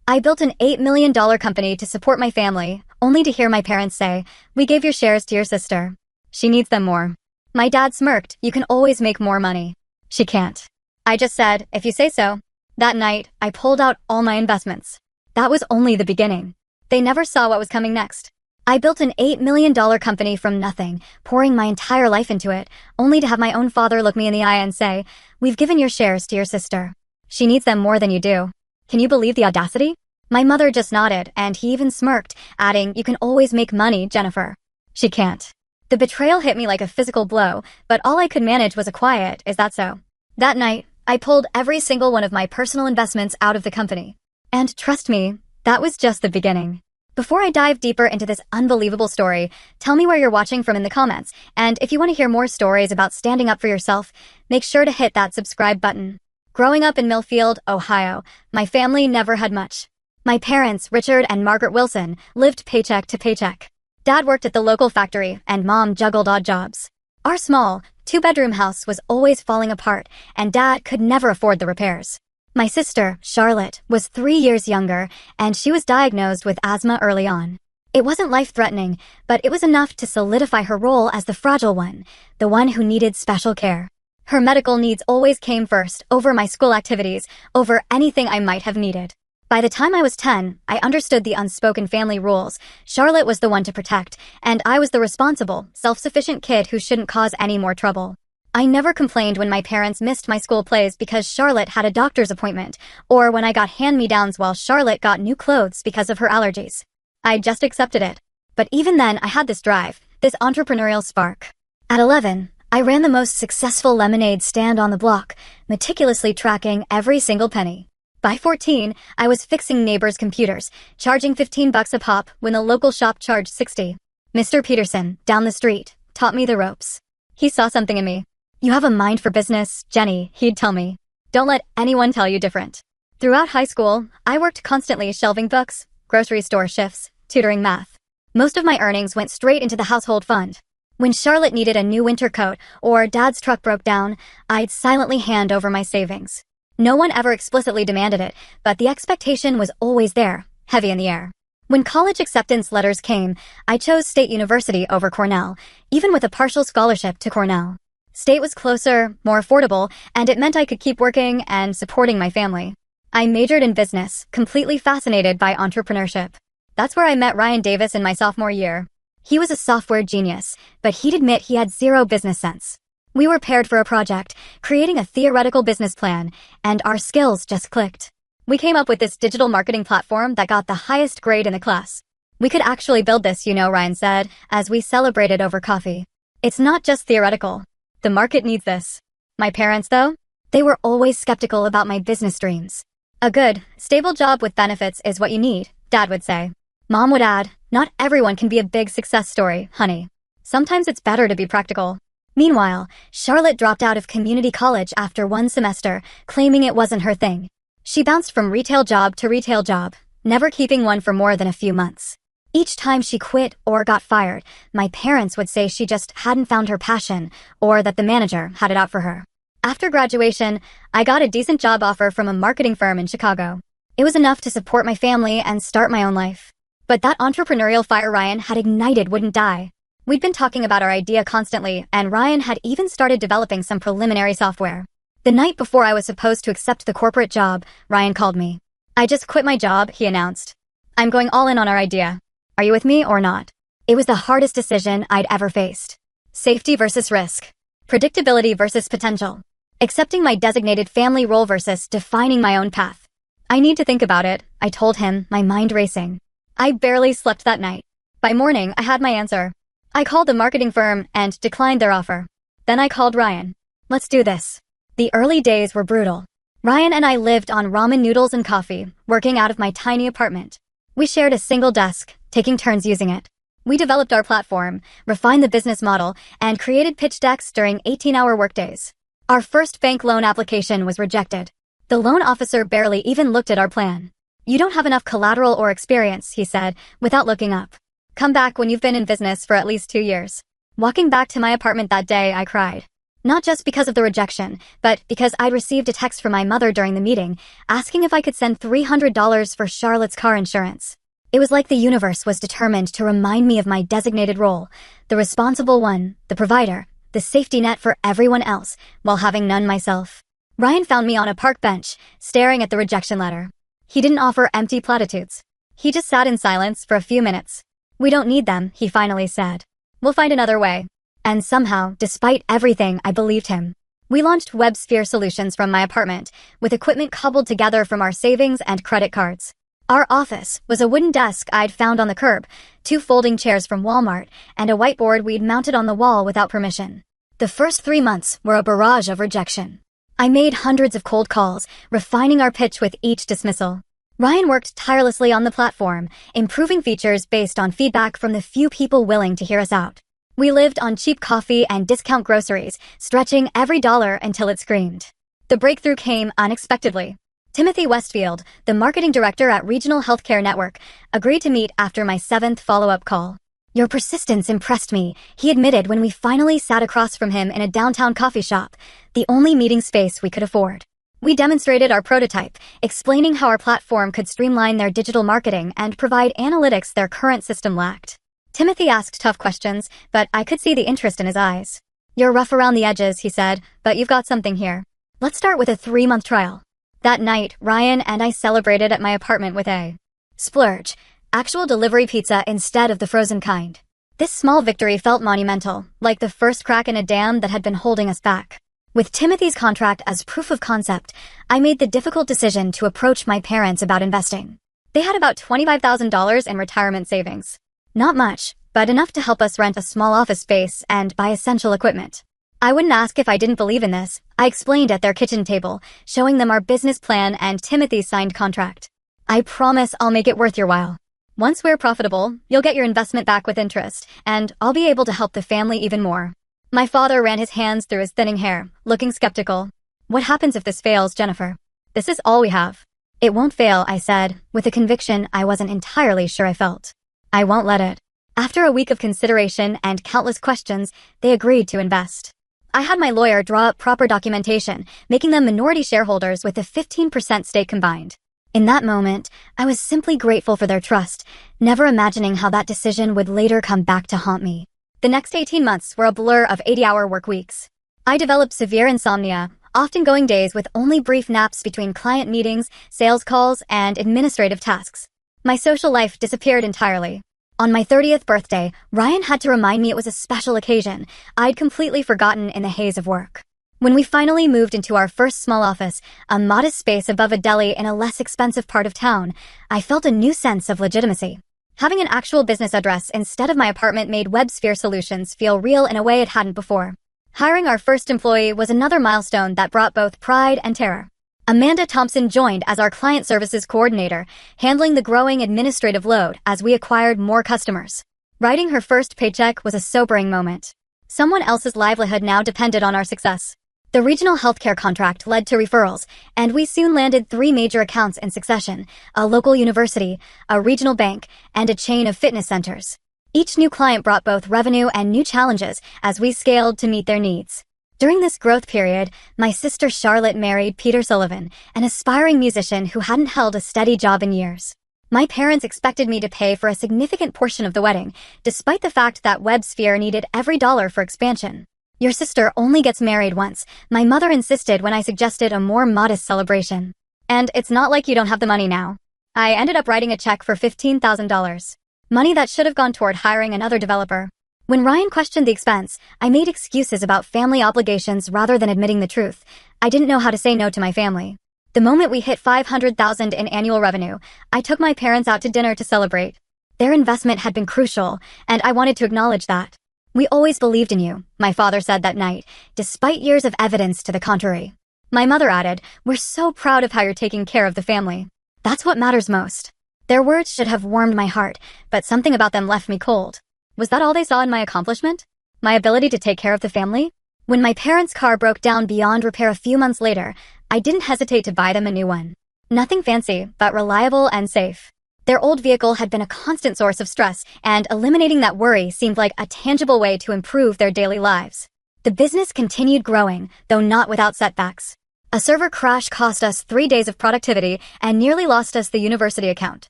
I built an $8 million company to support my family, only to hear my parents say, "We gave your shares to your sister. She needs them more." My dad smirked, "You can always make more money." "She can't." I just said, "If you say so." That night, I pulled out all my investments. That was only the beginning. They never saw what was coming next. I built an $8 million company from nothing, pouring my entire life into it, only to have my own father look me in the eye and say, "We've given your shares to your sister. She needs them more than you do." Can you believe the audacity? My mother just nodded, and he even smirked, adding, "You can always make money, Jennifer." "She can't." The betrayal hit me like a physical blow, but all I could manage was a quiet, "Is that so?" That night, I pulled every single one of my personal investments out of the company. And trust me, that was just the beginning. Before I dive deeper into this unbelievable story, tell me where you're watching from in the comments, and if you want to hear more stories about standing up for yourself, make sure to hit that subscribe button. Growing up in Millfield, Ohio, my family never had much. My parents, Richard and Margaret Wilson, lived paycheck to paycheck. Dad worked at the local factory, and Mom juggled odd jobs. Our small, two-bedroom house was always falling apart, and Dad could never afford the repairs. My sister, Charlotte, was 3 years younger, and she was diagnosed with asthma early on. It wasn't life-threatening, but it was enough to solidify her role as the fragile one, the one who needed special care. Her medical needs always came first, over my school activities, over anything I might have needed. By the time I was 10, I understood the unspoken family rules. Charlotte was the one to protect, and I was the responsible, self-sufficient kid who shouldn't cause any more trouble. I never complained when my parents missed my school plays because Charlotte had a doctor's appointment, or when I got hand-me-downs while Charlotte got new clothes because of her allergies. I just accepted it. But even then, I had this drive, this entrepreneurial spark. At 11, I ran the most successful lemonade stand on the block, meticulously tracking every single penny. By 14, I was fixing neighbors' computers, charging $15 a pop when the local shop charged 60. Mr. Peterson, down the street, taught me the ropes. He saw something in me. "You have a mind for business, Jenny," he'd tell me. "Don't let anyone tell you different." Throughout high school, I worked constantly shelving books, grocery store shifts, tutoring math. Most of my earnings went straight into the household fund. When Charlotte needed a new winter coat or Dad's truck broke down, I'd silently hand over my savings. No one ever explicitly demanded it, but the expectation was always there, heavy in the air. When college acceptance letters came, I chose State University over Cornell, even with a partial scholarship to Cornell. State was closer, more affordable, and it meant I could keep working and supporting my family. I majored in business, completely fascinated by entrepreneurship. That's where I met Ryan Davis in my sophomore year. He was a software genius, but he'd admit he had zero business sense. We were paired for a project, creating a theoretical business plan, and our skills just clicked. We came up with this digital marketing platform that got the highest grade in the class. "We could actually build this, Ryan said, as we celebrated over coffee. "It's not just theoretical. The market needs this." My parents, though? They were always skeptical about my business dreams. "A good, stable job with benefits is what you need," Dad would say. Mom would add, "Not everyone can be a big success story, honey. Sometimes it's better to be practical." Meanwhile, Charlotte dropped out of community college after one semester, claiming it wasn't her thing. She bounced from retail job to retail job, never keeping one for more than a few months. Each time she quit or got fired, my parents would say she just hadn't found her passion, or that the manager had it out for her. After graduation, I got a decent job offer from a marketing firm in Chicago. It was enough to support my family and start my own life. But that entrepreneurial fire Ryan had ignited wouldn't die. We'd been talking about our idea constantly, and Ryan had even started developing some preliminary software. The night before I was supposed to accept the corporate job, Ryan called me. "I just quit my job," he announced. "I'm going all in on our idea. Are you with me or not?" It was the hardest decision I'd ever faced. Safety versus risk. Predictability versus potential. Accepting my designated family role versus defining my own path. "I need to think about it," I told him, my mind racing. I barely slept that night. By morning, I had my answer. I called the marketing firm and declined their offer. Then I called Ryan. "Let's do this." The early days were brutal. Ryan and I lived on ramen noodles and coffee, working out of my tiny apartment. We shared a single desk, taking turns using it. We developed our platform, refined the business model, and created pitch decks during 18-hour workdays. Our first bank loan application was rejected. The loan officer barely even looked at our plan. "You don't have enough collateral or experience," he said, without looking up. "Come back when you've been in business for at least 2 years." Walking back to my apartment that day, I cried. Not just because of the rejection, but because I'd received a text from my mother during the meeting, asking if I could send $300 for Charlotte's car insurance. It was like the universe was determined to remind me of my designated role, the responsible one, the provider, the safety net for everyone else, while having none myself. Ryan found me on a park bench, staring at the rejection letter. He didn't offer empty platitudes. He just sat in silence for a few minutes. "We don't need them," he finally said. "We'll find another way." And somehow, despite everything, I believed him. We launched WebSphere Solutions from my apartment, with equipment cobbled together from our savings and credit cards. Our office was a wooden desk I'd found on the curb, 2 folding chairs from Walmart, and a whiteboard we'd mounted on the wall without permission. The first 3 months were a barrage of rejection. I made hundreds of cold calls, refining our pitch with each dismissal. Ryan worked tirelessly on the platform, improving features based on feedback from the few people willing to hear us out. We lived on cheap coffee and discount groceries, stretching every dollar until it screamed. The breakthrough came unexpectedly. Timothy Westfield, the marketing director at Regional Healthcare Network, agreed to meet after my 7th follow-up call. "Your persistence impressed me," he admitted when we finally sat across from him in a downtown coffee shop, the only meeting space we could afford. We demonstrated our prototype, explaining how our platform could streamline their digital marketing and provide analytics their current system lacked. Timothy asked tough questions, but I could see the interest in his eyes. "You're rough around the edges," he said, "but you've got something here. Let's start with a 3-month trial." That night, Ryan and I celebrated at my apartment with a splurge, actual delivery pizza instead of the frozen kind. This small victory felt monumental, like the first crack in a dam that had been holding us back. With Timothy's contract as proof of concept, I made the difficult decision to approach my parents about investing. They had about $25,000 in retirement savings. Not much, but enough to help us rent a small office space and buy essential equipment. I wouldn't ask if I didn't believe in this. I explained at their kitchen table, showing them our business plan and Timothy's signed contract. "I promise I'll make it worth your while. Once we're profitable, you'll get your investment back with interest, and I'll be able to help the family even more." My father ran his hands through his thinning hair, looking skeptical. "What happens if this fails, Jennifer? This is all we have." "It won't fail," I said, with a conviction I wasn't entirely sure I felt. "I won't let it." After a week of consideration and countless questions, they agreed to invest. I had my lawyer draw up proper documentation, making them minority shareholders with a 15% stake combined. In that moment, I was simply grateful for their trust, never imagining how that decision would later come back to haunt me. The next 18 months were a blur of 80-hour work weeks. I developed severe insomnia, often going days with only brief naps between client meetings, sales calls, and administrative tasks. My social life disappeared entirely. On my 30th birthday, Ryan had to remind me it was a special occasion I'd completely forgotten in the haze of work. When we finally moved into our first small office, a modest space above a deli in a less expensive part of town, I felt a new sense of legitimacy. Having an actual business address instead of my apartment made WebSphere Solutions feel real in a way it hadn't before. Hiring our first employee was another milestone that brought both pride and terror. Amanda Thompson joined as our client services coordinator, handling the growing administrative load as we acquired more customers. Writing her first paycheck was a sobering moment. Someone else's livelihood now depended on our success. The regional healthcare contract led to referrals, and we soon landed 3 major accounts in succession: a local university, a regional bank, and a chain of fitness centers. Each new client brought both revenue and new challenges as we scaled to meet their needs. During this growth period, my sister Charlotte married Peter Sullivan, an aspiring musician who hadn't held a steady job in years. My parents expected me to pay for a significant portion of the wedding, despite the fact that WebSphere needed every dollar for expansion. "Your sister only gets married once," my mother insisted when I suggested a more modest celebration. "And it's not like you don't have the money now." I ended up writing a check for $15,000. Money that should have gone toward hiring another developer. When Ryan questioned the expense, I made excuses about family obligations rather than admitting the truth. I didn't know how to say no to my family. The moment we hit $500,000 in annual revenue, I took my parents out to dinner to celebrate. Their investment had been crucial, and I wanted to acknowledge that. "We always believed in you," my father said that night, despite years of evidence to the contrary. My mother added, "We're so proud of how you're taking care of the family. That's what matters most." Their words should have warmed my heart, but something about them left me cold. Was that all they saw in my accomplishment? My ability to take care of the family? When my parents' car broke down beyond repair a few months later, I didn't hesitate to buy them a new one. Nothing fancy, but reliable and safe. Their old vehicle had been a constant source of stress, and eliminating that worry seemed like a tangible way to improve their daily lives. The business continued growing, though not without setbacks. A server crash cost us 3 days of productivity and nearly lost us the university account.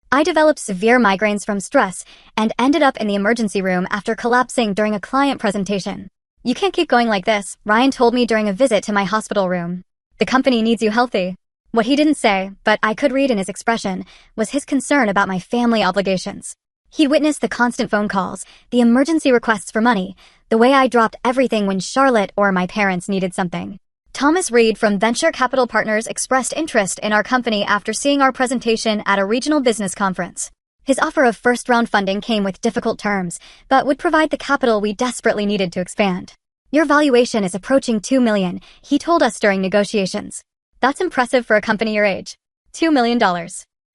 I developed severe migraines from stress and ended up in the emergency room after collapsing during a client presentation. "You can't keep going like this," Ryan told me during a visit to my hospital room. "The company needs you healthy." What he didn't say, but I could read in his expression, was his concern about my family obligations. He'd witnessed the constant phone calls, the emergency requests for money, the way I dropped everything when Charlotte or my parents needed something. Thomas Reed from Venture Capital Partners expressed interest in our company after seeing our presentation at a regional business conference. His offer of first-round funding came with difficult terms, but would provide the capital we desperately needed to expand. "Your valuation is approaching $2 million, he told us during negotiations. "That's impressive for a company your age. $2 million.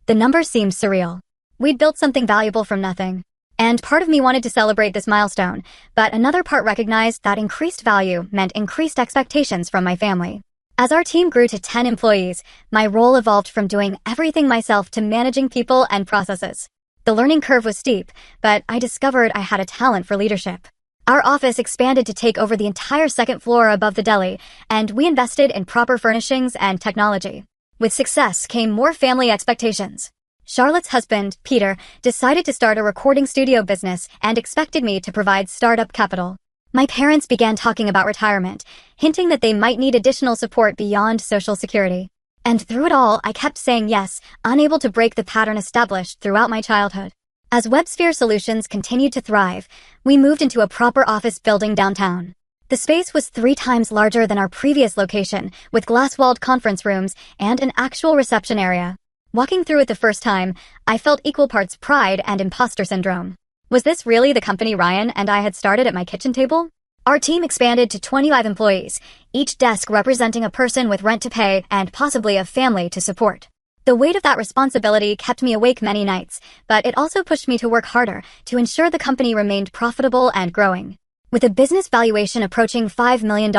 The number seemed surreal. We'd built something valuable from nothing. And part of me wanted to celebrate this milestone, but another part recognized that increased value meant increased expectations from my family. As our team grew to 10 employees, my role evolved from doing everything myself to managing people and processes. The learning curve was steep, but I discovered I had a talent for leadership. Our office expanded to take over the entire second floor above the deli, and we invested in proper furnishings and technology. With success came more family expectations. Charlotte's husband, Peter, decided to start a recording studio business and expected me to provide startup capital. My parents began talking about retirement, hinting that they might need additional support beyond Social Security. And through it all, I kept saying yes, unable to break the pattern established throughout my childhood. As WebSphere Solutions continued to thrive, we moved into a proper office building downtown. The space was 3 times larger than our previous location, with glass-walled conference rooms and an actual reception area. Walking through it the first time, I felt equal parts pride and imposter syndrome. Was this really the company Ryan and I had started at my kitchen table? Our team expanded to 25 employees, each desk representing a person with rent to pay and possibly a family to support. The weight of that responsibility kept me awake many nights, but it also pushed me to work harder to ensure the company remained profitable and growing. With a business valuation approaching $5 million,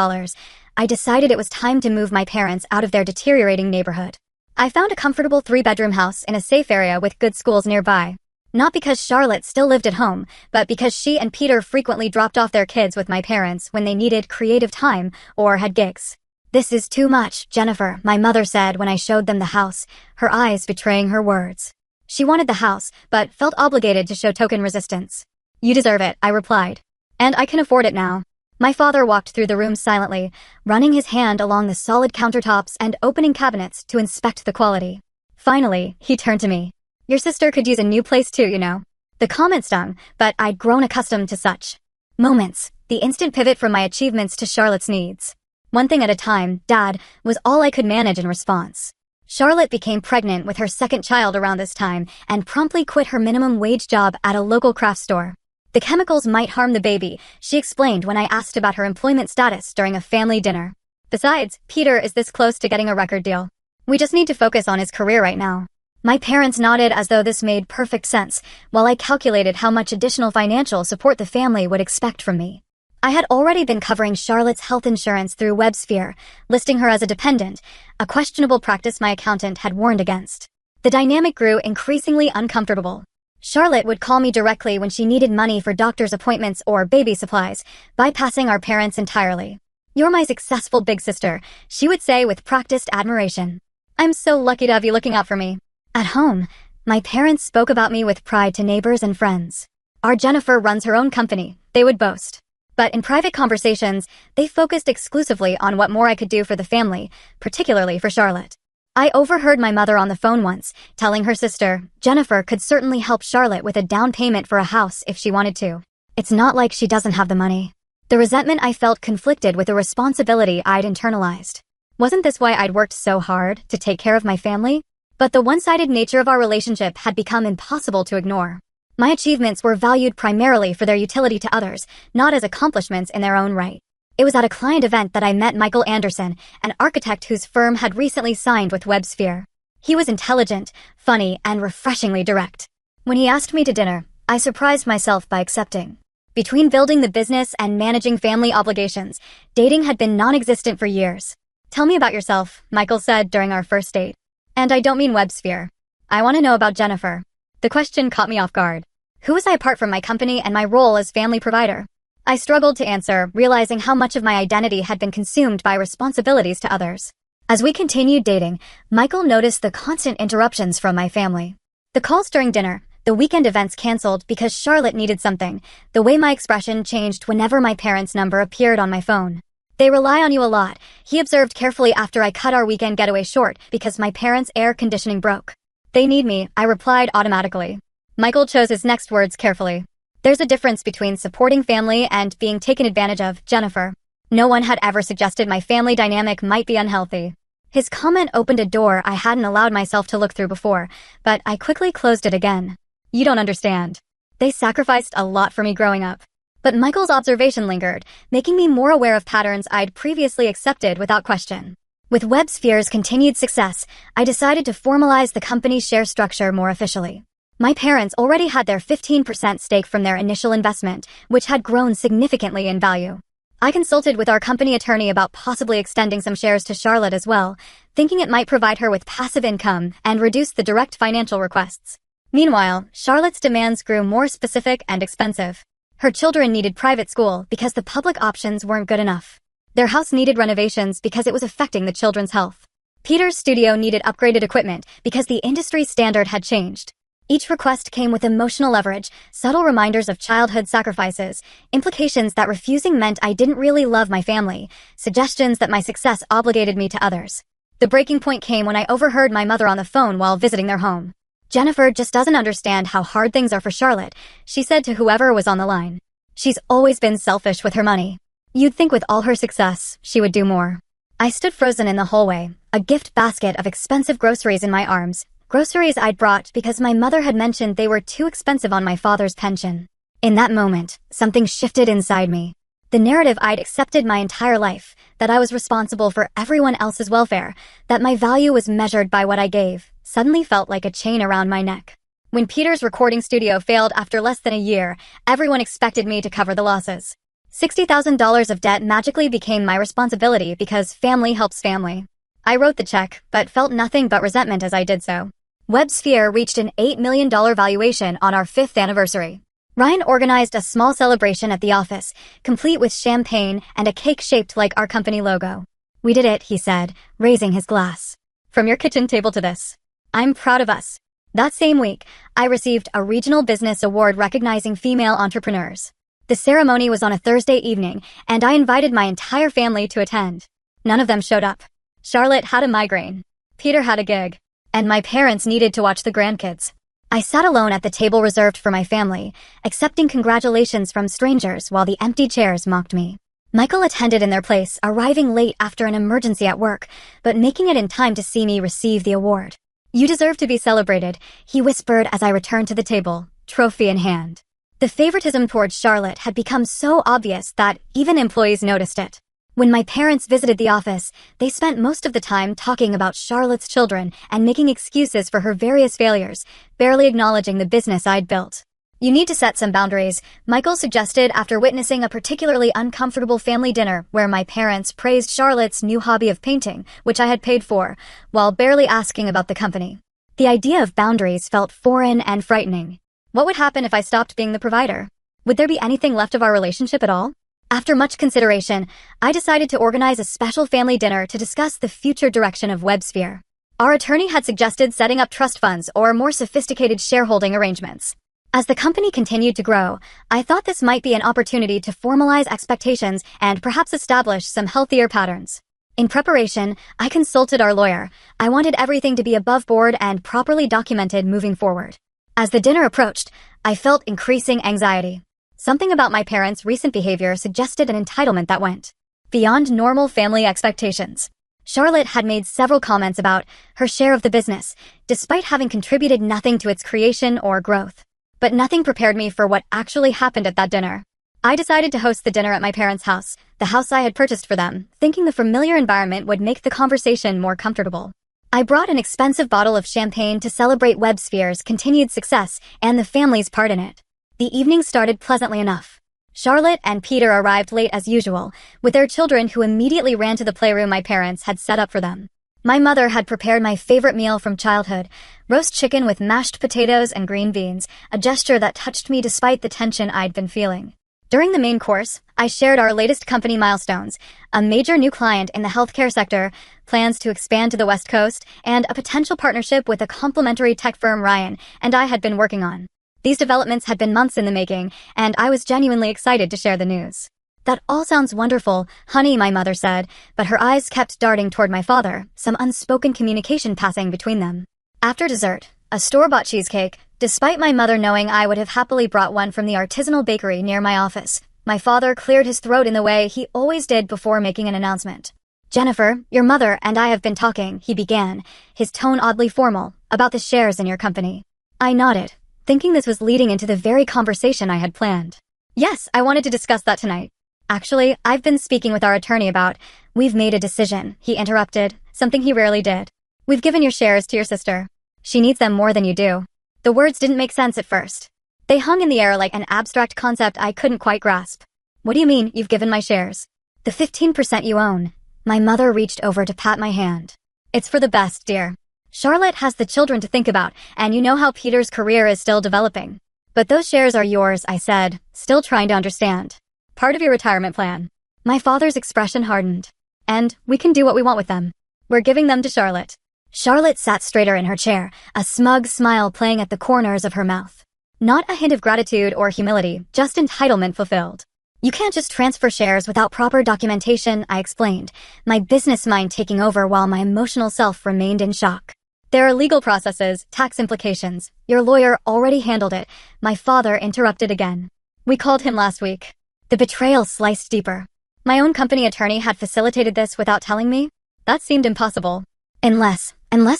I decided it was time to move my parents out of their deteriorating neighborhood. I found a comfortable 3-bedroom house in a safe area with good schools nearby. Not because Charlotte still lived at home, but because she and Peter frequently dropped off their kids with my parents when they needed creative time or had gigs. "This is too much, Jennifer," my mother said when I showed them the house, her eyes betraying her words. She wanted the house, but felt obligated to show token resistance. "You deserve it," I replied. "And I can afford it now." My father walked through the room silently, running his hand along the solid countertops and opening cabinets to inspect the quality. Finally, he turned to me. "Your sister could use a new place too, you know." The comment stung, but I'd grown accustomed to such moments, the instant pivot from my achievements to Charlotte's needs. One thing at a time, Dad, was all I could manage in response. Charlotte became pregnant with her second child around this time and promptly quit her minimum wage job at a local craft store. The chemicals might harm the baby, she explained when I asked about her employment status during a family dinner. "Besides, Peter is this close to getting a record deal. We just need to focus on his career right now." My parents nodded as though this made perfect sense, while I calculated how much additional financial support the family would expect from me. I had already been covering Charlotte's health insurance through WebSphere, listing her as a dependent, a questionable practice my accountant had warned against. The dynamic grew increasingly uncomfortable. Charlotte would call me directly when she needed money for doctor's appointments or baby supplies, bypassing our parents entirely. "You're my successful big sister," she would say with practiced admiration. "I'm so lucky to have you looking out for me." At home, my parents spoke about me with pride to neighbors and friends. "Our Jennifer runs her own company," they would boast. But in private conversations, they focused exclusively on what more I could do for the family, particularly for Charlotte. I overheard my mother on the phone once, telling her sister, Jennifer could certainly help Charlotte with a down payment for a house if she wanted to. It's not like she doesn't have the money. The resentment I felt conflicted with the responsibility I'd internalized. Wasn't this why I'd worked so hard to take care of my family? But the one-sided nature of our relationship had become impossible to ignore. My achievements were valued primarily for their utility to others, not as accomplishments in their own right. It was at a client event that I met Michael Anderson, an architect whose firm had recently signed with WebSphere. He was intelligent, funny, and refreshingly direct. When he asked me to dinner, I surprised myself by accepting. Between building the business and managing family obligations, dating had been non-existent for years. "Tell me about yourself," Michael said during our first date. "And I don't mean WebSphere. I want to know about Jennifer." The question caught me off guard. Who was I apart from my company and my role as family provider? I struggled to answer, realizing how much of my identity had been consumed by responsibilities to others. As we continued dating, Michael noticed the constant interruptions from my family. The calls during dinner, the weekend events canceled because Charlotte needed something, the way my expression changed whenever my parents' number appeared on my phone. They rely on you a lot, he observed carefully after I cut our weekend getaway short because my parents' air conditioning broke. They need me, I replied automatically. Michael chose his next words carefully. There's a difference between supporting family and being taken advantage of, Jennifer. No one had ever suggested my family dynamic might be unhealthy. His comment opened a door I hadn't allowed myself to look through before, but I quickly closed it again. You don't understand. They sacrificed a lot for me growing up. But Michael's observation lingered, making me more aware of patterns I'd previously accepted without question. With WebSphere's continued success, I decided to formalize the company's share structure more officially. My parents already had their 15% stake from their initial investment, which had grown significantly in value. I consulted with our company attorney about possibly extending some shares to Charlotte as well, thinking it might provide her with passive income and reduce the direct financial requests. Meanwhile, Charlotte's demands grew more specific and expensive. Her children needed private school because the public options weren't good enough. Their house needed renovations because it was affecting the children's health. Peter's studio needed upgraded equipment because the industry standard had changed. Each request came with emotional leverage, subtle reminders of childhood sacrifices, implications that refusing meant I didn't really love my family, suggestions that my success obligated me to others. The breaking point came when I overheard my mother on the phone while visiting their home. Jennifer just doesn't understand how hard things are for Charlotte, she said to whoever was on the line. She's always been selfish with her money. You'd think with all her success, she would do more. I stood frozen in the hallway, a gift basket of expensive groceries in my arms, groceries I'd brought because my mother had mentioned they were too expensive on my father's pension. In that moment, something shifted inside me. The narrative I'd accepted my entire life, that I was responsible for everyone else's welfare, that my value was measured by what I gave, suddenly felt like a chain around my neck. When Peter's recording studio failed after less than a year, everyone expected me to cover the losses. $60,000 of debt magically became my responsibility because family helps family. I wrote the check, but felt nothing but resentment as I did so. WebSphere reached an $8 million valuation on our 5th anniversary. Ryan organized a small celebration at the office, complete with champagne and a cake shaped like our company logo. We did it, he said, raising his glass. From your kitchen table to this. I'm proud of us. That same week, I received a regional business award recognizing female entrepreneurs. The ceremony was on a Thursday evening, and I invited my entire family to attend. None of them showed up. Charlotte had a migraine. Peter had a gig. And my parents needed to watch the grandkids. I sat alone at the table reserved for my family, accepting congratulations from strangers while the empty chairs mocked me. Michael attended in their place, arriving late after an emergency at work, but making it in time to see me receive the award. You deserve to be celebrated, he whispered as I returned to the table, trophy in hand. The favoritism towards Charlotte had become so obvious that even employees noticed it. When my parents visited the office, they spent most of the time talking about Charlotte's children and making excuses for her various failures, barely acknowledging the business I'd built. You need to set some boundaries, Michael suggested after witnessing a particularly uncomfortable family dinner where my parents praised Charlotte's new hobby of painting, which I had paid for, while barely asking about the company. The idea of boundaries felt foreign and frightening. What would happen if I stopped being the provider? Would there be anything left of our relationship at all? After much consideration, I decided to organize a special family dinner to discuss the future direction of WebSphere. Our attorney had suggested setting up trust funds or more sophisticated shareholding arrangements. As the company continued to grow, I thought this might be an opportunity to formalize expectations and perhaps establish some healthier patterns. In preparation, I consulted our lawyer. I wanted everything to be above board and properly documented moving forward. As the dinner approached, I felt increasing anxiety. Something about my parents' recent behavior suggested an entitlement that went beyond normal family expectations. Charlotte had made several comments about her share of the business, despite having contributed nothing to its creation or growth. But nothing prepared me for what actually happened at that dinner. I decided to host the dinner at my parents' house, the house I had purchased for them, thinking the familiar environment would make the conversation more comfortable. I brought an expensive bottle of champagne to celebrate WebSphere's continued success and the family's part in it. The evening started pleasantly enough. Charlotte and Peter arrived late as usual, with their children who immediately ran to the playroom my parents had set up for them. My mother had prepared my favorite meal from childhood, roast chicken with mashed potatoes and green beans, a gesture that touched me despite the tension I'd been feeling. During the main course, I shared our latest company milestones, a major new client in the healthcare sector, plans to expand to the West Coast, and a potential partnership with a complementary tech firm Ryan and I had been working on. These developments had been months in the making, and I was genuinely excited to share the news. That all sounds wonderful, honey, my mother said, but her eyes kept darting toward my father, some unspoken communication passing between them. After dessert, a store-bought cheesecake, despite my mother knowing I would have happily brought one from the artisanal bakery near my office, my father cleared his throat in the way he always did before making an announcement. Jennifer, your mother and I have been talking, he began, his tone oddly formal, about the shares in your company. I nodded, thinking this was leading into the very conversation I had planned. Yes, I wanted to discuss that tonight. Actually, I've been speaking with our attorney about, we've made a decision, he interrupted, something he rarely did. We've given your shares to your sister. She needs them more than you do. The words didn't make sense at first. They hung in the air like an abstract concept I couldn't quite grasp. What do you mean, you've given my shares? The 15% you own. My mother reached over to pat my hand. It's for the best, dear. Charlotte has the children to think about, and you know how Peter's career is still developing. But those shares are yours, I said, still trying to understand. Part of your retirement plan. My father's expression hardened. And we can do what we want with them. We're giving them to Charlotte. Charlotte sat straighter in her chair, a smug smile playing at the corners of her mouth. Not a hint of gratitude or humility, just entitlement fulfilled. You can't just transfer shares without proper documentation, I explained, my business mind taking over while my emotional self remained in shock. There are legal processes, tax implications. Your lawyer already handled it. My father interrupted again. We called him last week. The betrayal sliced deeper. My own company attorney had facilitated this without telling me? That seemed impossible. Unless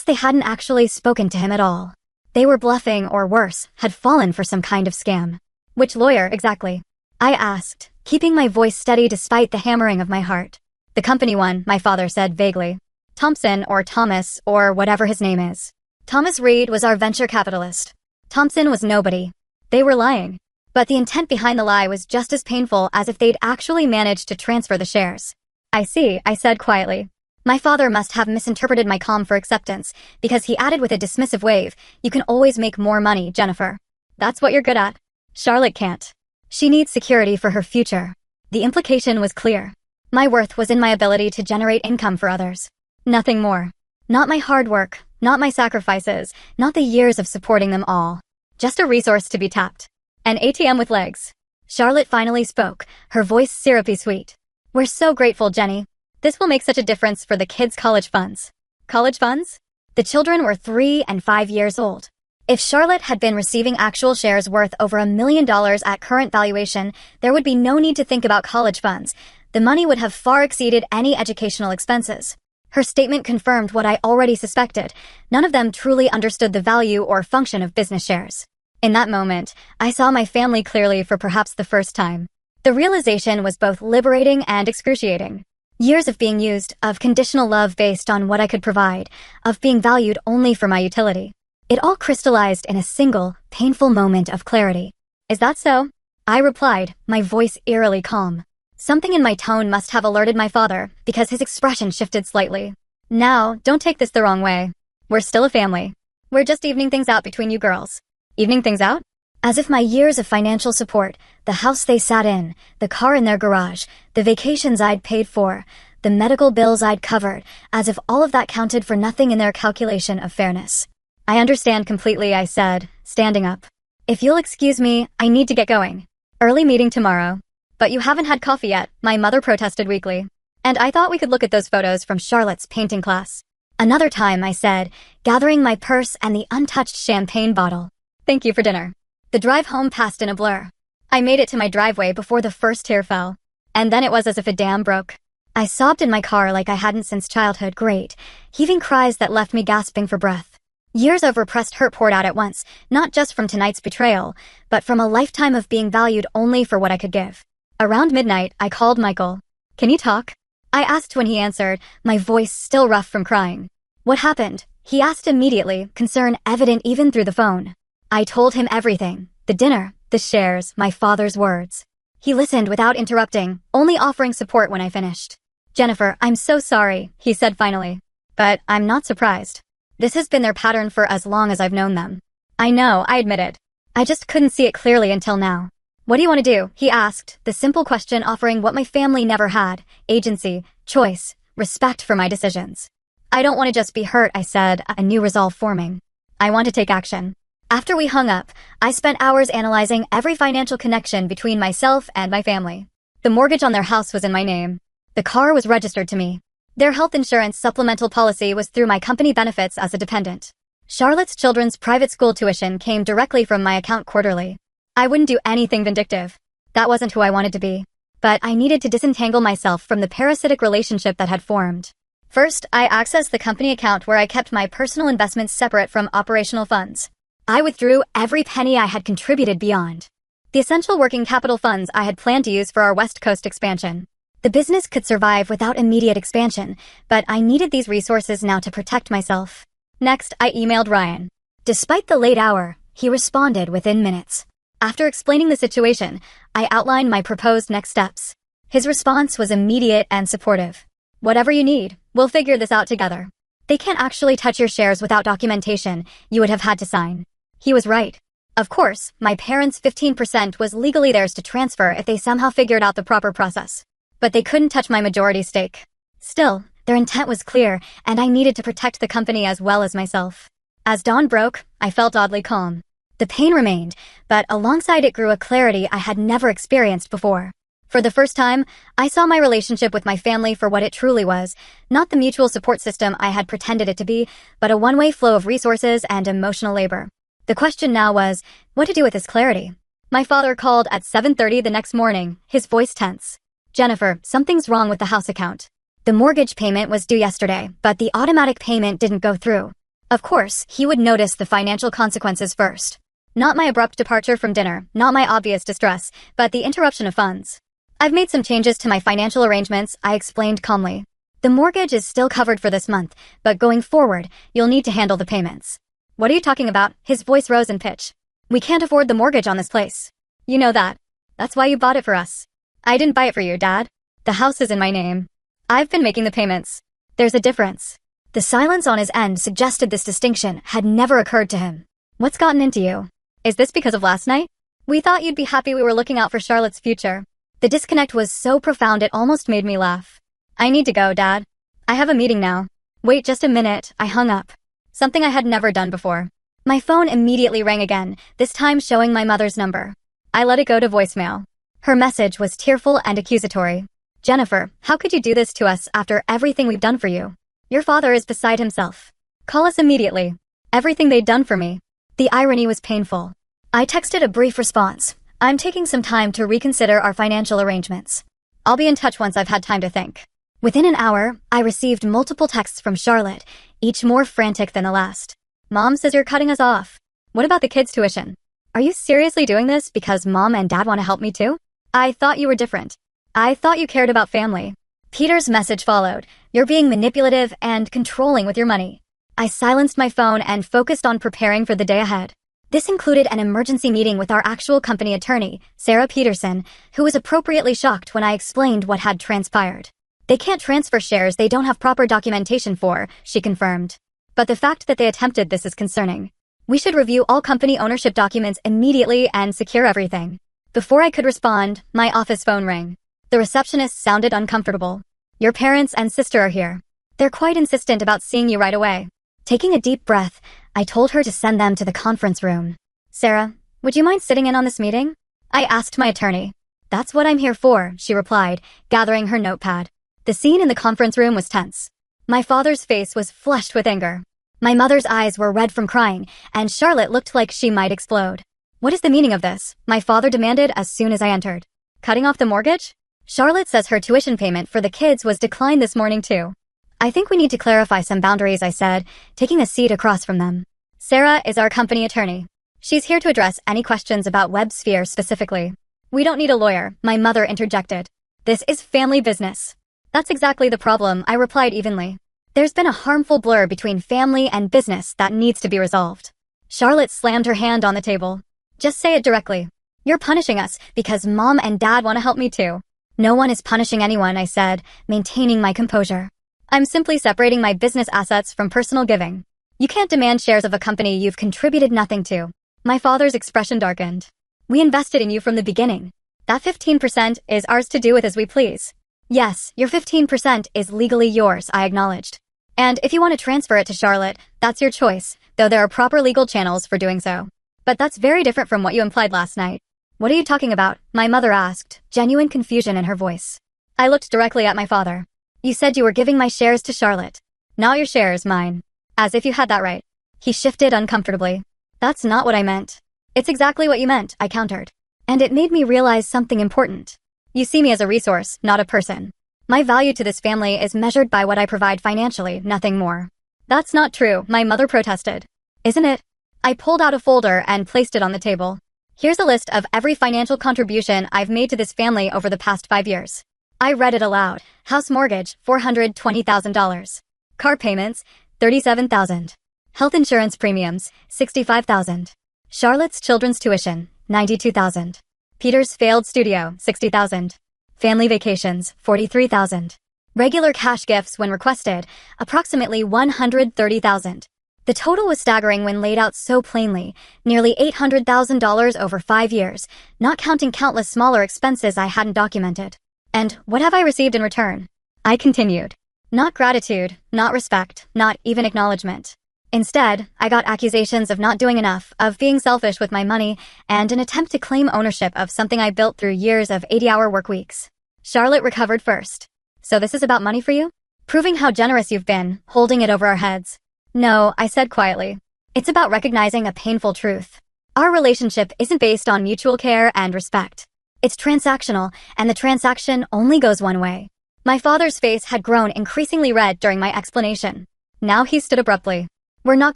they hadn't actually spoken to him at all. They were bluffing or worse, had fallen for some kind of scam. Which lawyer, exactly? I asked, keeping my voice steady despite the hammering of my heart. The company one, my father said vaguely. Thompson or Thomas or whatever his name is. Thomas Reed was our venture capitalist. Thompson was nobody. They were lying. But the intent behind the lie was just as painful as if they'd actually managed to transfer the shares. I see, I said quietly. My father must have misinterpreted my calm for acceptance, because he added with a dismissive wave, you can always make more money, Jennifer. That's what you're good at. Charlotte can't. She needs security for her future. The implication was clear. My worth was in my ability to generate income for others. Nothing more. Not my hard work, not my sacrifices, not the years of supporting them all. Just a resource to be tapped. An ATM with legs. Charlotte finally spoke, her voice syrupy sweet. We're so grateful, Jenny. This will make such a difference for the kids' college funds. College funds? The children were 3 and 5 years old. If Charlotte had been receiving actual shares worth over $1 million at current valuation, there would be no need to think about college funds. The money would have far exceeded any educational expenses. Her statement confirmed what I already suspected. None of them truly understood the value or function of business shares. In that moment, I saw my family clearly for perhaps the first time. The realization was both liberating and excruciating. Years of being used, of conditional love based on what I could provide, of being valued only for my utility. It all crystallized in a single, painful moment of clarity. Is that so? I replied, my voice eerily calm. Something in my tone must have alerted my father, because his expression shifted slightly. Now, don't take this the wrong way. We're still a family. We're just evening things out between you girls. Evening things out? As if my years of financial support, the house they sat in, the car in their garage, the vacations I'd paid for, the medical bills I'd covered, as if all of that counted for nothing in their calculation of fairness. I understand completely, I said, standing up. If you'll excuse me, I need to get going. Early meeting tomorrow. But you haven't had coffee yet, my mother protested weakly. And I thought we could look at those photos from Charlotte's painting class. Another time, I said, gathering my purse and the untouched champagne bottle. Thank you for dinner. The drive home passed in a blur. I made it to my driveway before the first tear fell. And then it was as if a dam broke. I sobbed in my car like I hadn't since childhood, great, heaving cries that left me gasping for breath. Years of repressed hurt poured out at once, not just from tonight's betrayal, but from a lifetime of being valued only for what I could give. Around midnight, I called Michael. Can you talk? I asked when he answered, my voice still rough from crying. What happened? He asked immediately, concern evident even through the phone. I told him everything, the dinner, the shares, my father's words. He listened without interrupting, only offering support when I finished. Jennifer, I'm so sorry, he said finally. But I'm not surprised. This has been their pattern for as long as I've known them. I know, I admit it. I just couldn't see it clearly until now. What do you want to do? He asked, the simple question offering what my family never had: agency, choice, respect for my decisions. I don't want to just be hurt, I said, a new resolve forming. I want to take action. After we hung up, I spent hours analyzing every financial connection between myself and my family. The mortgage on their house was in my name. The car was registered to me. Their health insurance supplemental policy was through my company benefits as a dependent. Charlotte's children's private school tuition came directly from my account quarterly. I wouldn't do anything vindictive. That wasn't who I wanted to be. But I needed to disentangle myself from the parasitic relationship that had formed. First, I accessed the company account where I kept my personal investments separate from operational funds. I withdrew every penny I had contributed beyond the essential working capital funds I had planned to use for our West Coast expansion. The business could survive without immediate expansion, but I needed these resources now to protect myself. Next, I emailed Ryan. Despite the late hour, he responded within minutes. After explaining the situation, I outlined my proposed next steps. His response was immediate and supportive. Whatever you need, we'll figure this out together. They can't actually touch your shares without documentation you would have had to sign. He was right. Of course, my parents' 15% was legally theirs to transfer if they somehow figured out the proper process. But they couldn't touch my majority stake. Still, their intent was clear, and I needed to protect the company as well as myself. As dawn broke, I felt oddly calm. The pain remained, but alongside it grew a clarity I had never experienced before. For the first time, I saw my relationship with my family for what it truly was, not the mutual support system I had pretended it to be, but a one-way flow of resources and emotional labor. The question now was, what to do with this clarity? My father called at 7:30 the next morning, his voice tense. Jennifer, something's wrong with the house account. The mortgage payment was due yesterday, but the automatic payment didn't go through. Of course, he would notice the financial consequences first. Not my abrupt departure from dinner, not my obvious distress, but the interruption of funds. I've made some changes to my financial arrangements, I explained calmly. The mortgage is still covered for this month, but going forward, you'll need to handle the payments. What are you talking about? His voice rose in pitch. We can't afford the mortgage on this place. You know that. That's why you bought it for us. I didn't buy it for you, Dad. The house is in my name. I've been making the payments. There's a difference. The silence on his end suggested this distinction had never occurred to him. What's gotten into you? Is this because of last night? We thought you'd be happy we were looking out for Charlotte's future. The disconnect was so profound it almost made me laugh. I need to go, Dad. I have a meeting now. Wait just a minute, I hung up. Something I had never done before. My phone immediately rang again, this time showing my mother's number. I let it go to voicemail. Her message was tearful and accusatory. Jennifer, how could you do this to us after everything we've done for you? Your father is beside himself. Call us immediately. Everything they'd done for me. The irony was painful. I texted a brief response. I'm taking some time to reconsider our financial arrangements. I'll be in touch once I've had time to think. Within an hour, I received multiple texts from Charlotte, each more frantic than the last. Mom says you're cutting us off. What about the kids' tuition? Are you seriously doing this because Mom and Dad want to help me too? I thought you were different. I thought you cared about family. Peter's message followed. You're being manipulative and controlling with your money. I silenced my phone and focused on preparing for the day ahead. This included an emergency meeting with our actual company attorney, Sarah Peterson, who was appropriately shocked when I explained what had transpired. They can't transfer shares they don't have proper documentation for, she confirmed. But the fact that they attempted this is concerning. We should review all company ownership documents immediately and secure everything. Before I could respond, my office phone rang. The receptionist sounded uncomfortable. Your parents and sister are here. They're quite insistent about seeing you right away. Taking a deep breath, I told her to send them to the conference room. Sarah, would you mind sitting in on this meeting? I asked my attorney. That's what I'm here for, she replied, gathering her notepad. The scene in the conference room was tense. My father's face was flushed with anger. My mother's eyes were red from crying, and Charlotte looked like she might explode. What is the meaning of this? My father demanded as soon as I entered. Cutting off the mortgage? Charlotte says her tuition payment for the kids was declined this morning too. I think we need to clarify some boundaries, I said, taking a seat across from them. Sarah is our company attorney. She's here to address any questions about WebSphere specifically. We don't need a lawyer, my mother interjected. This is family business. That's exactly the problem, I replied evenly. There's been a harmful blur between family and business that needs to be resolved. Charlotte slammed her hand on the table. Just say it directly. You're punishing us because Mom and Dad want to help me too. No one is punishing anyone, I said, maintaining my composure. I'm simply separating my business assets from personal giving. You can't demand shares of a company you've contributed nothing to. My father's expression darkened. We invested in you from the beginning. That 15% is ours to do with as we please. Yes, your 15% is legally yours, I acknowledged. And if you want to transfer it to Charlotte, that's your choice, though there are proper legal channels for doing so. But that's very different from what you implied last night. What are you talking about? My mother asked, genuine confusion in her voice. I looked directly at my father. You said you were giving my shares to Charlotte. Not your shares, mine. As if you had that right. He shifted uncomfortably. That's not what I meant. It's exactly what you meant, I countered. And it made me realize something important. You see me as a resource, not a person. My value to this family is measured by what I provide financially, nothing more. That's not true, my mother protested. Isn't it? I pulled out a folder and placed it on the table. Here's a list of every financial contribution I've made to this family over the past 5 years. I read it aloud. House mortgage, $420,000. Car payments, $37,000. Health insurance premiums, $65,000. Charlotte's children's tuition, $92,000. Peter's failed studio, $60,000. Family vacations, $43,000. Regular cash gifts when requested, approximately $130,000. The total was staggering when laid out so plainly, nearly $800,000 over 5 years, not counting countless smaller expenses I hadn't documented. And what have I received in return? I continued. Not gratitude, not respect, not even acknowledgement. Instead, I got accusations of not doing enough, of being selfish with my money, and an attempt to claim ownership of something I built through years of 80-hour work weeks. Charlotte recovered first. So this is about money for you? Proving how generous you've been, holding it over our heads. No, I said quietly. It's about recognizing a painful truth. Our relationship isn't based on mutual care and respect. It's transactional, and the transaction only goes one way. My father's face had grown increasingly red during my explanation. Now he stood abruptly. We're not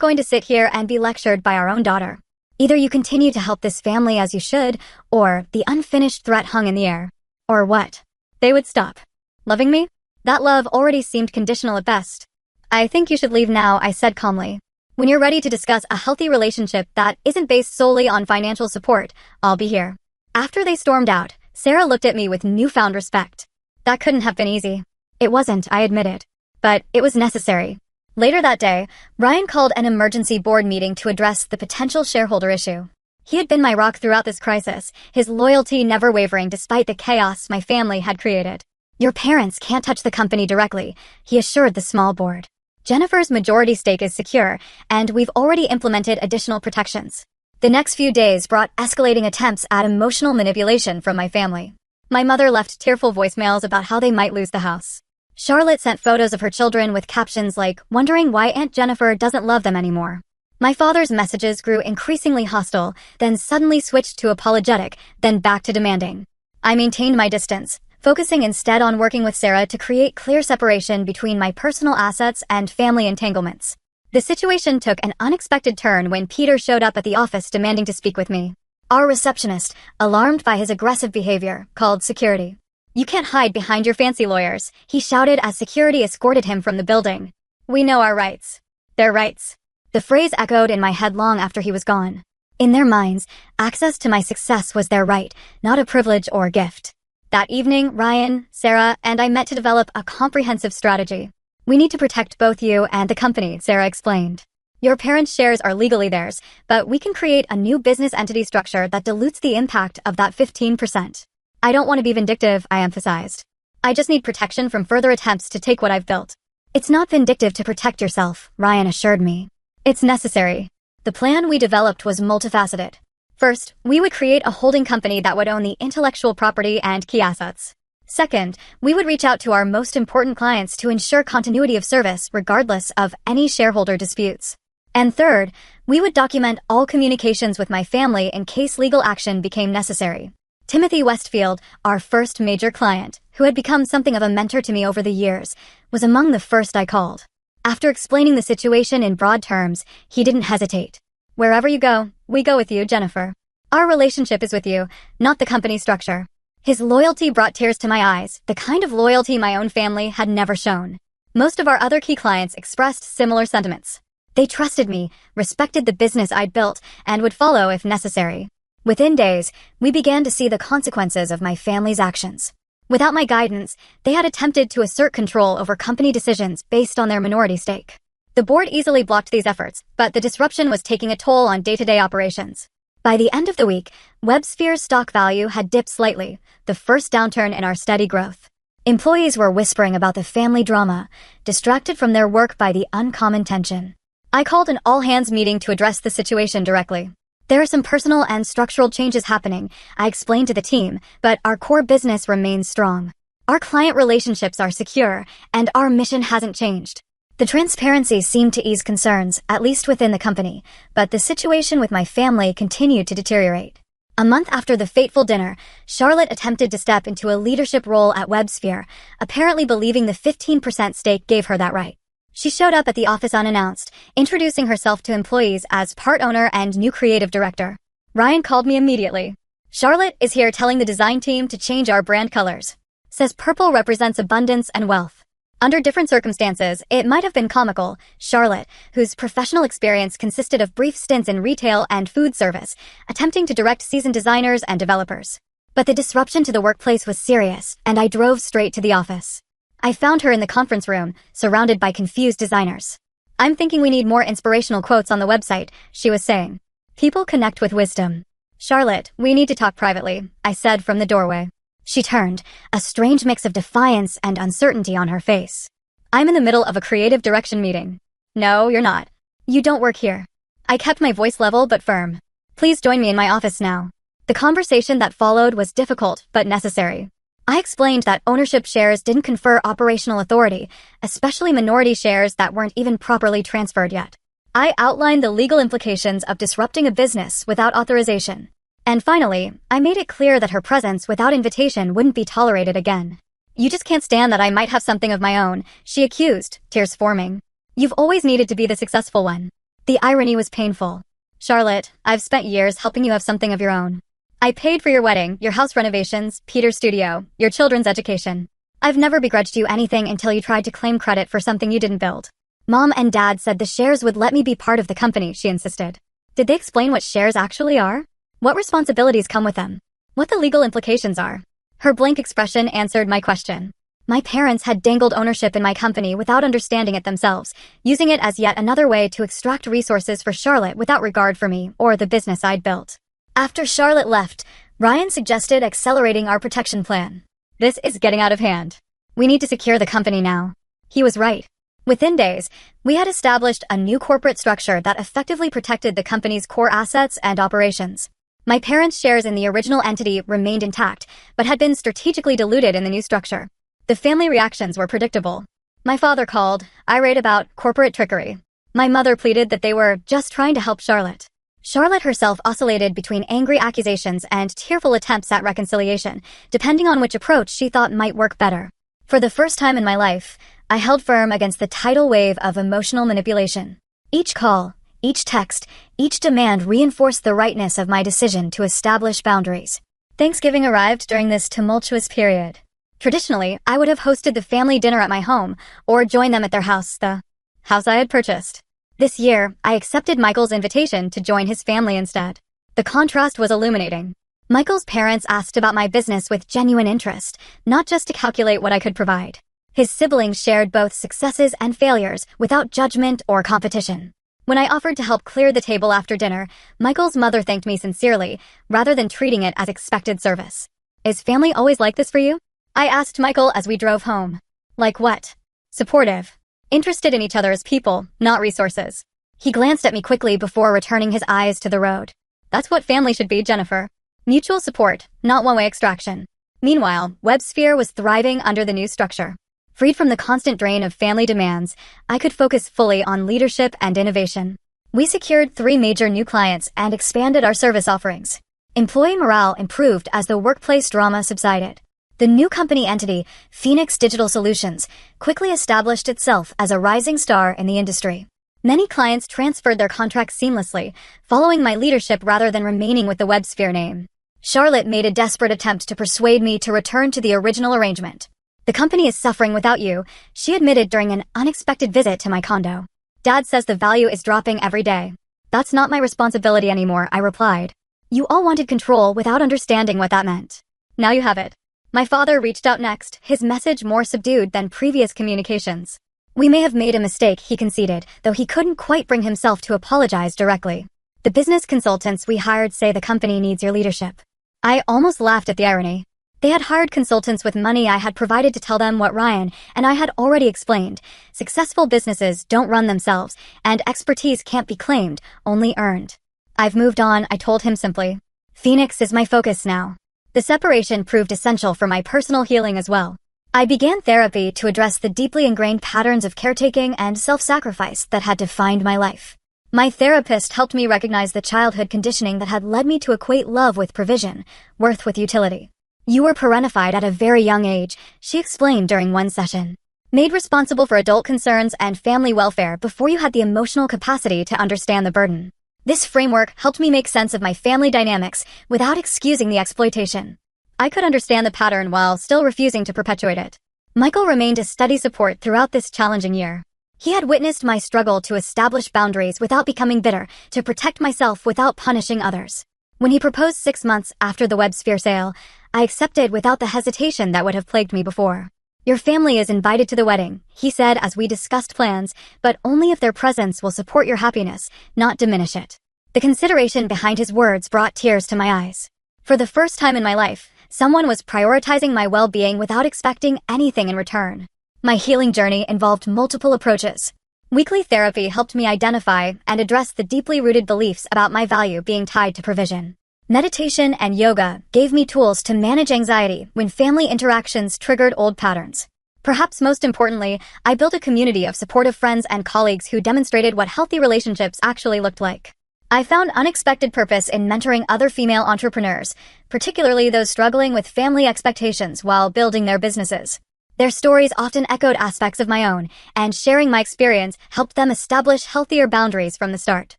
going to sit here and be lectured by our own daughter. Either you continue to help this family as you should, or the unfinished threat hung in the air. Or what? They would stop. Loving me? That love already seemed conditional at best. I think you should leave now, I said calmly. When you're ready to discuss a healthy relationship that isn't based solely on financial support, I'll be here. After they stormed out, Sarah looked at me with newfound respect. That couldn't have been easy. It wasn't, I admitted. But it was necessary. Later that day, Ryan called an emergency board meeting to address the potential shareholder issue. He had been my rock throughout this crisis, his loyalty never wavering despite the chaos my family had created. Your parents can't touch the company directly, he assured the small board. Jennifer's majority stake is secure, and we've already implemented additional protections. The next few days brought escalating attempts at emotional manipulation from my family. My mother left tearful voicemails about how they might lose the house. Charlotte sent photos of her children with captions like, wondering why Aunt Jennifer doesn't love them anymore. My father's messages grew increasingly hostile, then suddenly switched to apologetic, then back to demanding. I maintained my distance, focusing instead on working with Sarah to create clear separation between my personal assets and family entanglements. The situation took an unexpected turn when Peter showed up at the office demanding to speak with me. Our receptionist, alarmed by his aggressive behavior, called security. You can't hide behind your fancy lawyers, he shouted as security escorted him from the building. We know our rights. Their rights. The phrase echoed in my head long after he was gone. In their minds, access to my success was their right, not a privilege or gift. That evening, Ryan, Sarah, and I met to develop a comprehensive strategy. We need to protect both you and the company, Sarah explained. Your parents' shares are legally theirs, but we can create a new business entity structure that dilutes the impact of that 15%. I don't want to be vindictive, I emphasized. I just need protection from further attempts to take what I've built. It's not vindictive to protect yourself, Ryan assured me. It's necessary. The plan we developed was multifaceted. First, we would create a holding company that would own the intellectual property and key assets. Second, we would reach out to our most important clients to ensure continuity of service regardless of any shareholder disputes. And third, we would document all communications with my family in case legal action became necessary. Timothy Westfield, our first major client, who had become something of a mentor to me over the years, was among the first I called. After explaining the situation in broad terms, he didn't hesitate. Wherever you go, we go with you, Jennifer. Our relationship is with you, not the company structure. His loyalty brought tears to my eyes, the kind of loyalty my own family had never shown. Most of our other key clients expressed similar sentiments. They trusted me, respected the business I'd built, and would follow if necessary. Within days, we began to see the consequences of my family's actions. Without my guidance, they had attempted to assert control over company decisions based on their minority stake. The board easily blocked these efforts, but the disruption was taking a toll on day-to-day operations. By the end of the week, WebSphere's stock value had dipped slightly, the first downturn in our steady growth. Employees were whispering about the family drama, distracted from their work by the uncommon tension. I called an all-hands meeting to address the situation directly. There are some personal and structural changes happening, I explained to the team, but our core business remains strong. Our client relationships are secure, and our mission hasn't changed. The transparency seemed to ease concerns, at least within the company, but the situation with my family continued to deteriorate. A month after the fateful dinner, Charlotte attempted to step into a leadership role at WebSphere, apparently believing the 15% stake gave her that right. She showed up at the office unannounced, introducing herself to employees as part owner and new creative director. Ryan called me immediately. Charlotte is here telling the design team to change our brand colors. Says purple represents abundance and wealth. Under different circumstances, it might have been comical. Charlotte, whose professional experience consisted of brief stints in retail and food service, attempting to direct seasoned designers and developers. But the disruption to the workplace was serious, and I drove straight to the office. I found her in the conference room, surrounded by confused designers. I'm thinking we need more inspirational quotes on the website, she was saying. People connect with wisdom. Charlotte, we need to talk privately, I said from the doorway. She turned, a strange mix of defiance and uncertainty on her face. I'm in the middle of a creative direction meeting. No, you're not. You don't work here. I kept my voice level but firm. Please join me in my office now. The conversation that followed was difficult but necessary. I explained that ownership shares didn't confer operational authority, especially minority shares that weren't even properly transferred yet. I outlined the legal implications of disrupting a business without authorization. And finally, I made it clear that her presence without invitation wouldn't be tolerated again. You just can't stand that I might have something of my own, she accused, tears forming. You've always needed to be the successful one. The irony was painful. Charlotte, I've spent years helping you have something of your own. I paid for your wedding, your house renovations, Peter's studio, your children's education. I've never begrudged you anything until you tried to claim credit for something you didn't build. Mom and Dad said the shares would let me be part of the company, she insisted. Did they explain what shares actually are? What responsibilities come with them? What the legal implications are? Her blank expression answered my question. My parents had dangled ownership in my company without understanding it themselves, using it as yet another way to extract resources for Charlotte without regard for me or the business I'd built. After Charlotte left, Ryan suggested accelerating our protection plan. This is getting out of hand. We need to secure the company now. He was right. Within days, we had established a new corporate structure that effectively protected the company's core assets and operations. My parents' shares in the original entity remained intact, but had been strategically diluted in the new structure. The family reactions were predictable. My father called, irate about corporate trickery. My mother pleaded that they were just trying to help Charlotte. Charlotte herself oscillated between angry accusations and tearful attempts at reconciliation, depending on which approach she thought might work better. For the first time in my life, I held firm against the tidal wave of emotional manipulation. Each call, each text, each demand reinforced the rightness of my decision to establish boundaries. Thanksgiving arrived during this tumultuous period. Traditionally, I would have hosted the family dinner at my home, or joined them at their house, the house I had purchased. This year, I accepted Michael's invitation to join his family instead. The contrast was illuminating. Michael's parents asked about my business with genuine interest, not just to calculate what I could provide. His siblings shared both successes and failures without judgment or competition. When I offered to help clear the table after dinner, Michael's mother thanked me sincerely, rather than treating it as expected service. Is family always like this for you? I asked Michael as we drove home. Like what? Supportive. Interested in each other as people, not resources. He glanced at me quickly before returning his eyes to the road. That's what family should be, Jennifer. Mutual support, not one-way extraction. Meanwhile, WebSphere was thriving under the new structure. Freed from the constant drain of family demands, I could focus fully on leadership and innovation. We secured 3 major new clients and expanded our service offerings. Employee morale improved as the workplace drama subsided. The new company entity, Phoenix Digital Solutions, quickly established itself as a rising star in the industry. Many clients transferred their contracts seamlessly, following my leadership rather than remaining with the WebSphere name. Charlotte made a desperate attempt to persuade me to return to the original arrangement. The company is suffering without you, she admitted during an unexpected visit to my condo. Dad says the value is dropping every day. That's not my responsibility anymore, I replied. You all wanted control without understanding what that meant. Now you have it. My father reached out next, his message more subdued than previous communications. We may have made a mistake, he conceded, though he couldn't quite bring himself to apologize directly. The business consultants we hired say the company needs your leadership. I almost laughed at the irony. They had hired consultants with money I had provided to tell them what Ryan and I had already explained. Successful businesses don't run themselves, and expertise can't be claimed, only earned. I've moved on, I told him simply. Phoenix is my focus now. The separation proved essential for my personal healing as well. I began therapy to address the deeply ingrained patterns of caretaking and self-sacrifice that had defined my life. My therapist helped me recognize the childhood conditioning that had led me to equate love with provision, worth with utility. You were parentified at a very young age, she explained during one session. Made responsible for adult concerns and family welfare before you had the emotional capacity to understand the burden. This framework helped me make sense of my family dynamics without excusing the exploitation. I could understand the pattern while still refusing to perpetuate it. Michael remained a steady support throughout this challenging year. He had witnessed my struggle to establish boundaries without becoming bitter, to protect myself without punishing others. When he proposed 6 months after the WebSphere sale, I accepted without the hesitation that would have plagued me before. Your family is invited to the wedding, he said as we discussed plans, but only if their presence will support your happiness, not diminish it. The consideration behind his words brought tears to my eyes. For the first time in my life, someone was prioritizing my well-being without expecting anything in return. My healing journey involved multiple approaches. Weekly therapy helped me identify and address the deeply rooted beliefs about my value being tied to provision. Meditation and yoga gave me tools to manage anxiety when family interactions triggered old patterns. Perhaps most importantly, I built a community of supportive friends and colleagues who demonstrated what healthy relationships actually looked like. I found unexpected purpose in mentoring other female entrepreneurs, particularly those struggling with family expectations while building their businesses. Their stories often echoed aspects of my own, and sharing my experience helped them establish healthier boundaries from the start.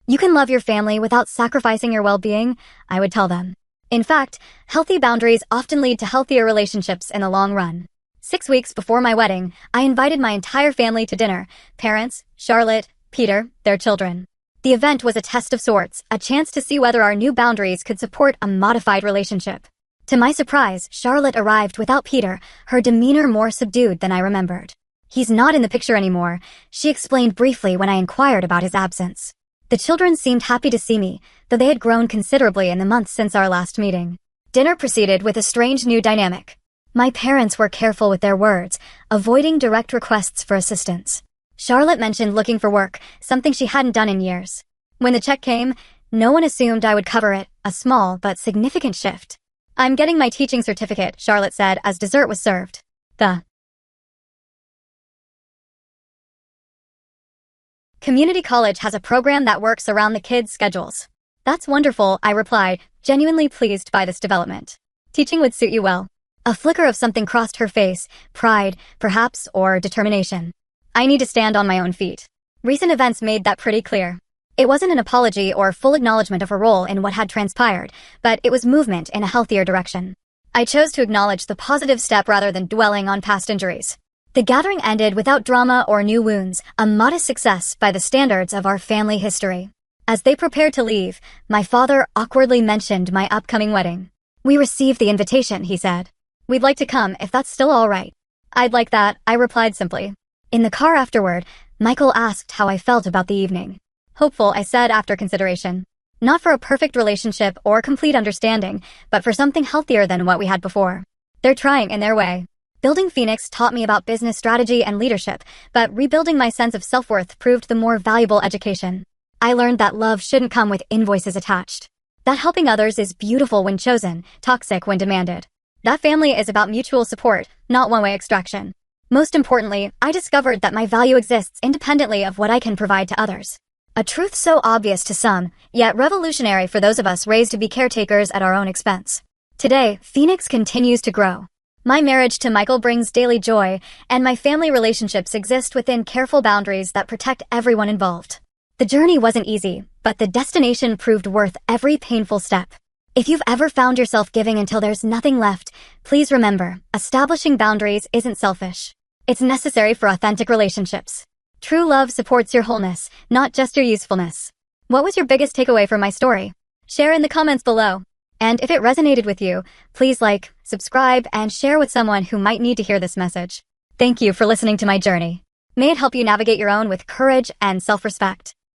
You can love your family without sacrificing your well-being, I would tell them. In fact, healthy boundaries often lead to healthier relationships in the long run. 6 weeks before my wedding, I invited my entire family to dinner, parents, Charlotte, Peter, their children. The event was a test of sorts, a chance to see whether our new boundaries could support a modified relationship. To my surprise, Charlotte arrived without Peter, her demeanor more subdued than I remembered. He's not in the picture anymore, she explained briefly when I inquired about his absence. The children seemed happy to see me, though they had grown considerably in the months since our last meeting. Dinner proceeded with a strange new dynamic. My parents were careful with their words, avoiding direct requests for assistance. Charlotte mentioned looking for work, something she hadn't done in years. When the check came, no one assumed I would cover it, a small but significant shift. I'm getting my teaching certificate, Charlotte said as dessert was served. The community college has a program that works around the kids' schedules. That's wonderful, I replied, genuinely pleased by this development. Teaching would suit you well. A flicker of something crossed her face, pride, perhaps, or determination. I need to stand on my own feet. Recent events made that pretty clear. It wasn't an apology or full acknowledgement of her role in what had transpired, but it was movement in a healthier direction. I chose to acknowledge the positive step rather than dwelling on past injuries. The gathering ended without drama or new wounds, a modest success by the standards of our family history. As they prepared to leave, my father awkwardly mentioned my upcoming wedding. We received the invitation, he said. We'd like to come if that's still all right. I'd like that, I replied simply. In the car afterward, Michael asked how I felt about the evening. Hopeful, I said after consideration. Not for a perfect relationship or complete understanding, but for something healthier than what we had before. They're trying in their way. Building Phoenix taught me about business strategy and leadership, but rebuilding my sense of self-worth proved the more valuable education. I learned that love shouldn't come with invoices attached. That helping others is beautiful when chosen, toxic when demanded. That family is about mutual support, not one-way extraction. Most importantly, I discovered that my value exists independently of what I can provide to others. A truth so obvious to some, yet revolutionary for those of us raised to be caretakers at our own expense. Today, Phoenix continues to grow. My marriage to Michael brings daily joy, and my family relationships exist within careful boundaries that protect everyone involved. The journey wasn't easy, but the destination proved worth every painful step. If you've ever found yourself giving until there's nothing left, please remember, establishing boundaries isn't selfish. It's necessary for authentic relationships. True love supports your wholeness, not just your usefulness. What was your biggest takeaway from my story? Share in the comments below. And if it resonated with you, please like, subscribe, and share with someone who might need to hear this message. Thank you for listening to my journey. May it help you navigate your own with courage and self-respect.